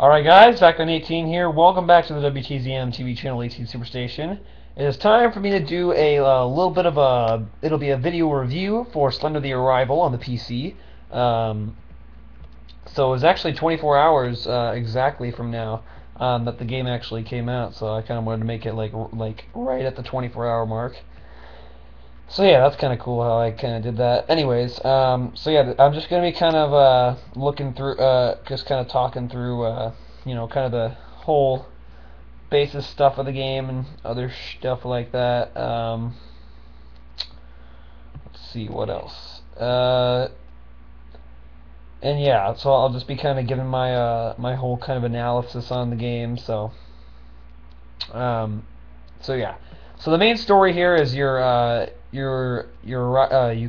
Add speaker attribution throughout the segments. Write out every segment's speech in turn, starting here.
Speaker 1: Alright guys, back on 18 here. Welcome back to the WTZM TV channel 18 Superstation. It is time for me to do a little bit of it'll be a video review for Slender the Arrival on the PC. So it was actually 24 hours exactly from now that the game actually came out, so I kind of wanted to make it like right at the 24-hour mark. So yeah, that's kind of cool how I kind of did that. Anyways, so yeah, I'm just gonna be kind of looking through, just kind of talking through, kind of the whole basis stuff of the game and other stuff like that. Let's see what else. And yeah, so I'll just be kind of giving my whole kind of analysis on the game. Um, so yeah. So the main story here is you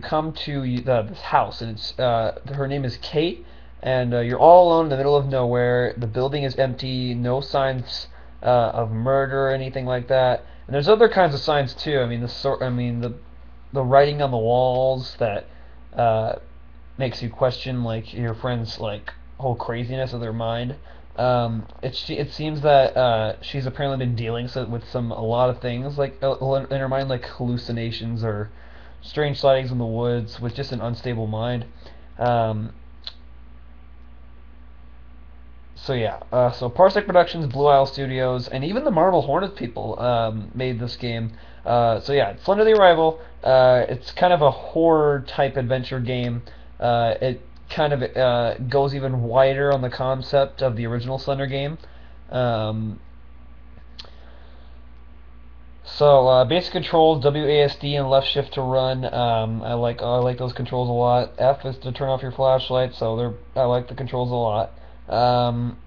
Speaker 1: come to this house, and it's her name is Kate, and you're all alone in the middle of nowhere. The building is empty, no signs of murder or anything like that. And there's other kinds of signs too. I mean the writing on the walls that uh, makes you question like your friend's like whole craziness of their mind. It seems that she's apparently been dealing with a lot of things like in her mind, like hallucinations or strange sightings in the woods with just an unstable mind. Um, so yeah, so Parsec Productions, Blue Isle Studios, and even the Marble Hornets people made this game. So yeah, Slender the Arrival. It's kind of a horror type adventure game. It kind of goes even wider on the concept of the original Slender game. Um, Basic controls: WASD and left shift to run. I like those controls a lot. F is to turn off your flashlight, so I like the controls a lot. Um,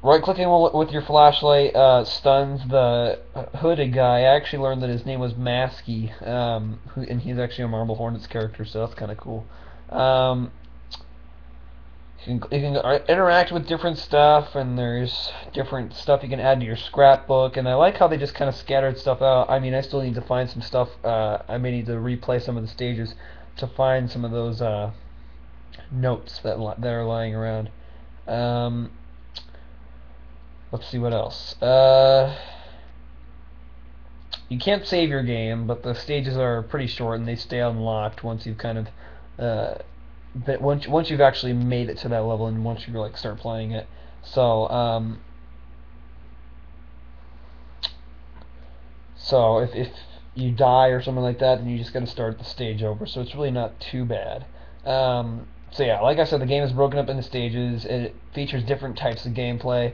Speaker 1: Right clicking with your flashlight stuns the hooded guy. I actually learned that his name was Masky, and he's actually a Marble Hornets character, so that's kind of cool. Um, you can interact with different stuff, and there's different stuff you can add to your scrapbook, and I like how they just kind of scattered stuff out. I mean, I still need to find some stuff. I may need to replay some of the stages to find some of those notes that are lying around. Um, let's see what else. You can't save your game, but the stages are pretty short and they stay unlocked once you've kind of once you've actually made it to that level and once you like start playing it. So if you die or something like that, then you just got to start the stage over. So it's really not too bad. So yeah, like I said, the game is broken up into stages. It features different types of gameplay.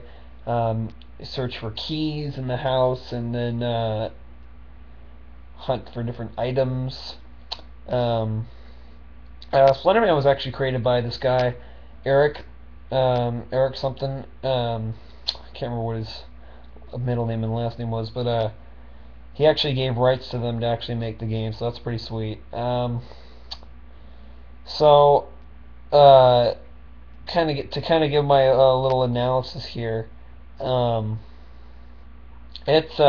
Speaker 1: Search for keys in the house, and then hunt for different items. Slenderman was actually created by this guy, Eric, Eric something. I can't remember what his middle name and last name was, but he actually gave rights to them to actually make the game, so that's pretty sweet. So, kind of give my little analysis here. Um, it's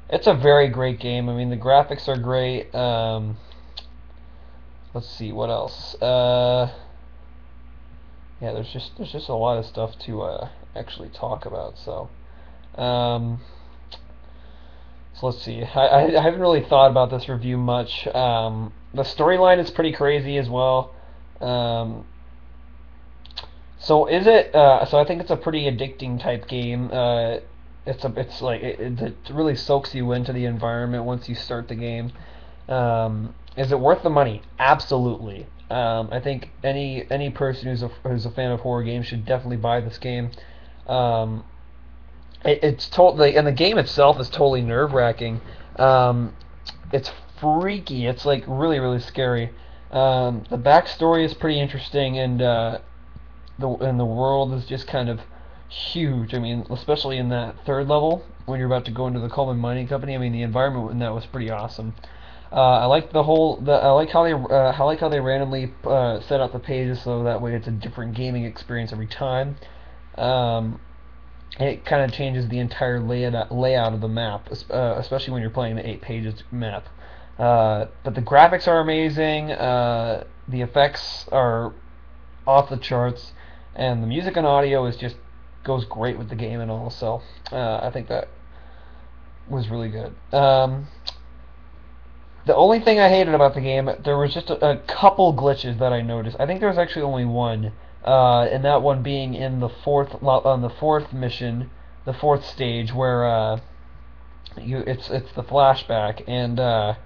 Speaker 1: it's a very great game. I mean, the graphics are great. Let's see what else. Yeah, there's just a lot of stuff to actually talk about. Um, so let's see. I haven't really thought about this review much. The storyline is pretty crazy as well. Um, so I think it's a pretty addicting type game. It really soaks you into the environment once you start the game. Is it worth the money? Absolutely. I think any person who's a fan of horror games should definitely buy this game. Um, it's totally, and the game itself is totally nerve-wracking. It's freaky. It's like really scary. The backstory is pretty interesting, and the world is just kind of huge. I mean, especially in that third level when you're about to go into the Coleman Mining Company. I mean, the environment in that was pretty awesome. I like I like how they randomly set out the pages so that way it's a different gaming experience every time. Um, it kind of changes the entire layout of the map, especially when you're playing the 8 pages map. But the graphics are amazing. The effects are off the charts. and the music and audio is just goes great with the game and all. So I think that was really good. The only thing I hated about the game, there was just a couple glitches that I noticed. I think there was actually only one, and that one being in the fourth mission, the fourth stage, where it's the flashback, and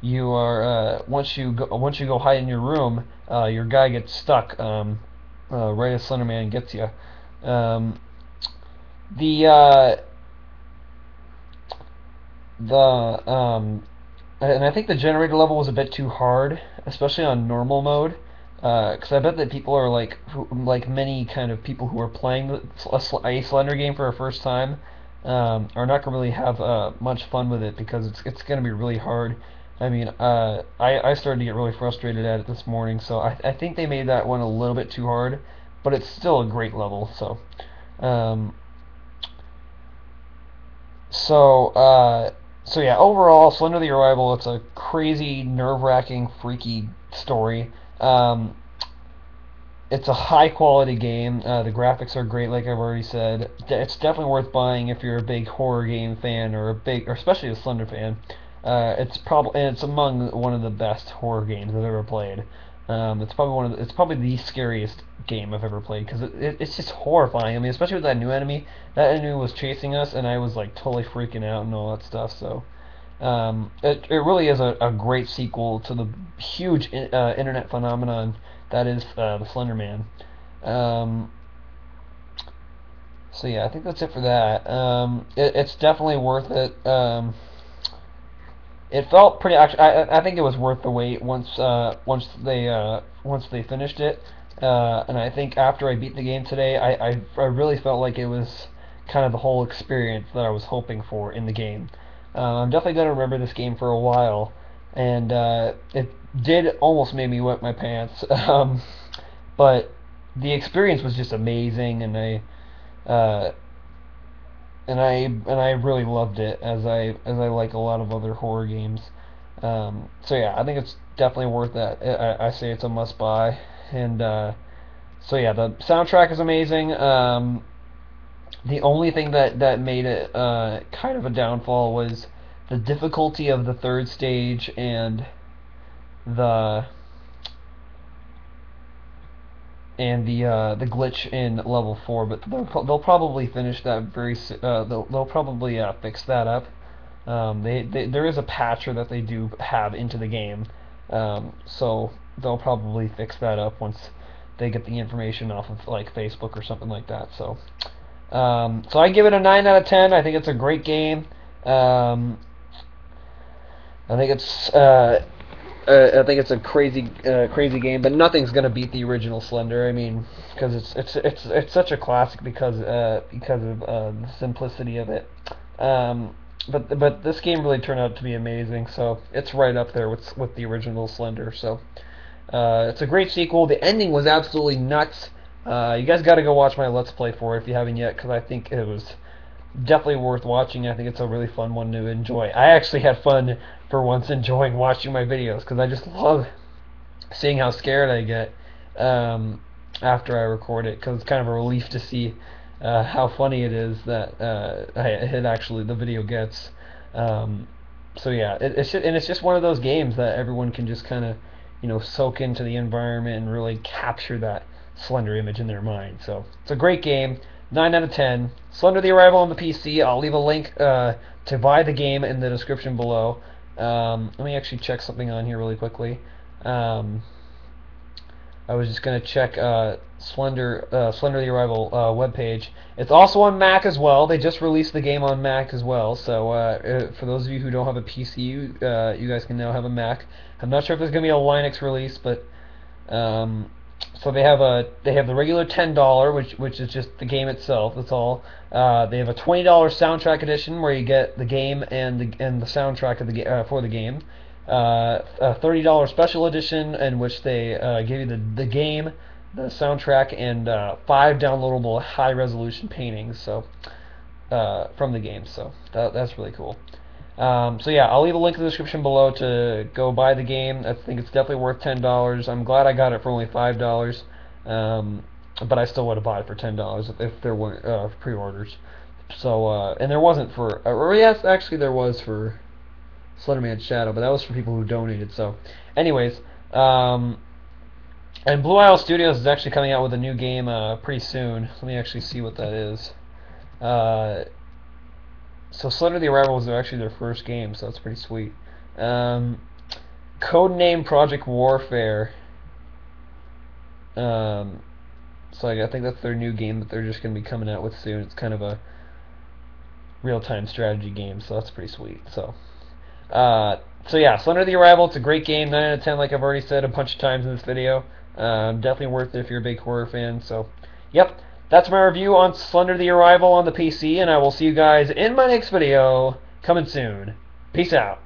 Speaker 1: you are once you go hide in your room, your guy gets stuck right as Slender Man gets you. Um, the uh, the and I think the generator level was a bit too hard, especially on normal mode. Because I bet that people are like many kind of people who are playing a Slender game for the first time, are not gonna really have much fun with it because it's gonna be really hard. I mean, I started to get really frustrated at it this morning, so I think they made that one a little bit too hard, but it's still a great level. Um, so, so yeah, overall, Slender the Arrival, it's a crazy, nerve-wracking, freaky story. Um, it's a high-quality game. The graphics are great, like I've already said. It's definitely worth buying if you're a big horror game fan or especially a Slender fan. It's among one of the best horror games I've ever played. It's probably the scariest game I've ever played because it's just horrifying. I mean, especially with that new enemy. That enemy was chasing us, and I was like totally freaking out and all that stuff. So, it really is a great sequel to the huge internet phenomenon that is the Slender Man. Um, so yeah, I think that's it for that. It's definitely worth it. It felt pretty. Actually, I think it was worth the wait once they finished it. And I think after I beat the game today, I really felt like it was kind of the whole experience that I was hoping for in the game. I'm definitely gonna remember this game for a while, and it did almost make me wet my pants. But the experience was just amazing, and uh, I really loved it as I like a lot of other horror games. So yeah, I think it's definitely worth that. I say it's a must buy, and so yeah, the soundtrack is amazing. The only thing that made it kind of a downfall was the difficulty of the third stage the the glitch in level 4, but they'll probably finish that they'll probably fix that up. There is a patcher that they do have into the game, so they'll probably fix that up once they get the information off of like Facebook or something like that. So I give it a 9 out of 10. I think it's a great game. I think it's a crazy game, but nothing's gonna beat the original Slender. I mean, because it's such a classic because of the simplicity of it. But this game really turned out to be amazing, so it's right up there with the original Slender. So it's a great sequel. The ending was absolutely nuts. You guys got to go watch my Let's Play for it if you haven't yet, because I think it was definitely worth watching. I think it's a really fun one to enjoy. I actually had fun for once enjoying watching my videos because I just love seeing how scared I get after I record it, because it's kind of a relief to see how funny it is that the video gets. So yeah, it's just one of those games that everyone can just kind of soak into the environment and really capture that Slender image in their mind. So it's a great game. 9 out of 10. Slender the Arrival on the PC. I'll leave a link to buy the game in the description below. Let me actually check something on here really quickly. I was just going to check Slender the Arrival webpage. It's also on Mac as well. They just released the game on Mac as well. So for those of you who don't have a PC, you guys can now have a Mac. I'm not sure if there's going to be a Linux release, but so they have the regular $10, which is just the game itself. That's all. They have a $20 soundtrack edition where you get the game and the soundtrack of the for the game. A $30 special edition in which they give you the game, the soundtrack, and 5 downloadable high resolution paintings. So from the game. So that's really cool. So yeah, I'll leave a link in the description below to go buy the game. I think it's definitely worth $10. I'm glad I got it for only $5. but I still would have bought it for $10 if there weren't pre-orders. So and there wasn't for, or yes, actually there was for Slenderman Shadow, but that was for people who donated. So, anyways, and Blue Isle Studios is actually coming out with a new game pretty soon. Let me actually see what that is. So Slender the Arrival was actually their first game, so that's pretty sweet. Codename Project Warfare. So I think that's their new game that they're just going to be coming out with soon. It's kind of a real-time strategy game, so that's pretty sweet. So yeah, Slender the Arrival, it's a great game, 9 out of 10, like I've already said a bunch of times in this video. Definitely worth it if you're a big horror fan. So, yep, that's my review on Slender the Arrival on the PC, and I will see you guys in my next video, coming soon. Peace out.